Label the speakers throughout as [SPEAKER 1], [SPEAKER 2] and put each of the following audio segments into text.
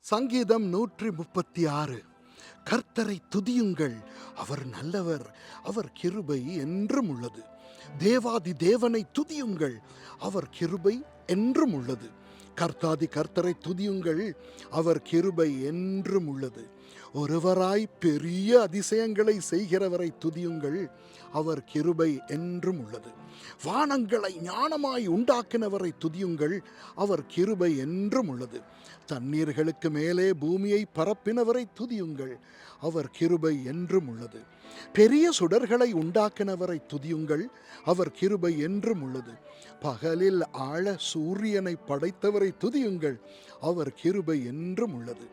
[SPEAKER 1] சங்கீதம் 136. கர்த்தரை துதியுங்கள், அவர் நல்லவர், அவர் கிருபை என்றும் உள்ளது. தேவாதி தேவனை துதியுங்கள், அவர் கிருபை என்றும் உள்ளது. கர்த்தாதி கர்த்தரை துதியுங்கள், அவர் கிருபை என்றும் உள்ளது. ஒருவராய் பெரிய அதிசயங்களை செய்கிறவரை துதியுங்கள், அவர் கிருபை என்றும் உள்ளது. வானங்களை ஞானமாய் உண்டாக்கினவரை துதியுங்கள், அவர் கிருபை என்றும் உள்ளது. தண்ணீர்களுக்கு மேலே பூமியை பரப்பினவரை துதியுங்கள், அவர் கிருபை என்றும் உள்ளது. பெரிய சுடர்களை உண்டாக்கினவரை துதியுங்கள், அவர் கிருபை என்றும் உள்ளது. பகலில் ஆழ சூரியனை படைத்தவரை துதியுங்கள், அவர் கிருபை என்றும் உள்ளது.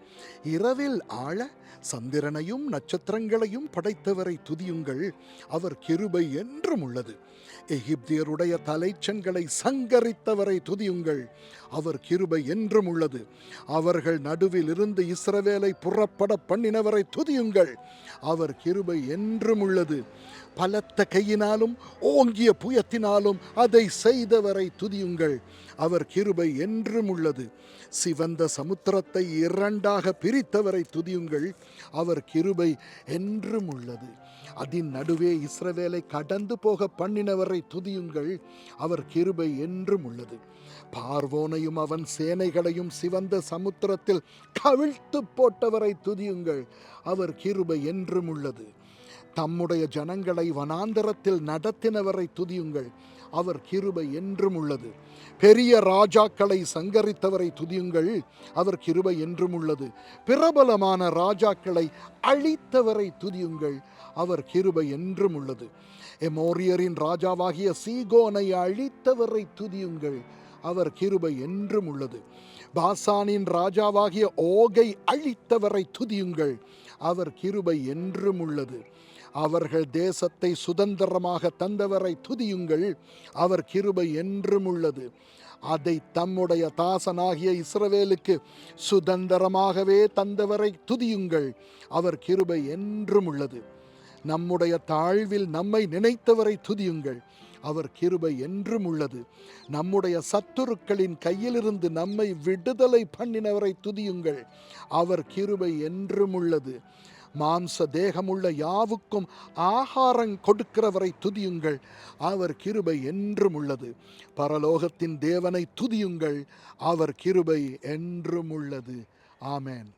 [SPEAKER 1] இரவில் ஆழ சந்திரனையும் நட்சத்திரங்களையும் படைத்தவரை துதியுங்கள், அவர் கிருபை என்றும் உள்ளது. எகிப்தியருடைய தலைச்சன்களை சங்கரித்தவரை துதியுங்கள், அவர் கிருபை என்றும் உள்ளது. அவர்கள் நடுவில் இருந்து இஸ்ரவேலை புறப்பட பண்ணினவரை துதியுங்கள், அவர் கிருபை என்றும் உள்ளது. பலத்த கையினாலும் ஓங்கிய புயத்தினாலும் அதை செய்தவரை துதியுங்கள், அவர் கிருபை என்றும் உள்ளது. சிவந்த சமுத்திரத்தை இரண்டாக பிரித்தவரை துதியுங்கள், அவர் கிருபை என்றும் உள்ளது. அதன் நடுவே இஸ்ரவேலை கடந்து போக பண்ணினவரை துதியுங்கள், அவர் கிருபை என்றும் உள்ளது. பார்வோனையும் அவன் சேனைகளையும் சிவந்த சமுத்திரத்தில் கவிழ்த்து போட்டவரை துதியுங்கள், அவர் கிருபை என்றும் உள்ளது. தம்முடைய ஜனங்களை வனாந்தரத்தில் நடத்தினவரை துதியுங்கள், அவர் கிருபை என்றும் உள்ளது. பெரிய ராஜாக்களை சங்கரித்தவரை துதியுங்கள், அவர் கிருபை என்றும் உள்ளது. பிரபலமான ராஜாக்களை அழித்தவரை துதியுங்கள், அவர் கிருபை என்றும் உள்ளது. எமோரியரின் ராஜாவாகிய சீகோனை அழித்தவரை துதியுங்கள், அவர் கிருபை என்றும் உள்ளது. பாசானின் ராஜாவாகிய ஓகை அழித்தவரை துதியுங்கள், அவர் கிருபை என்றும் உள்ளது. அவர்கள் தேசத்தை சுதந்திரமாக தந்தவரை துதியுங்கள், அவர் கிருபை என்றும் உள்ளது. அதை தம்முடைய தாசனாகிய இஸ்ரவேலுக்கு சுதந்திரமாகவே தந்தவரை துதியுங்கள், அவர் கிருபை என்றும் உள்ளது. நம்முடைய தாழ்வில் நம்மை நினைத்தவரை துதியுங்கள், அவர் கிருபை என்றும் உள்ளது. நம்முடைய சத்துருக்களின் கையிலிருந்து நம்மை விடுதலை பண்ணினவரை துதியுங்கள், அவர் கிருபை என்றும் உள்ளது. மாம்ச தேகமுள்ள யாவுக்கும் ஆகாரம் கொடுக்கிறவரை துதியுங்கள், அவர் கிருபை என்றும் உள்ளது. பரலோகத்தின் தேவனை துதியுங்கள், அவர் கிருபை என்றும் உள்ளது. ஆமென்.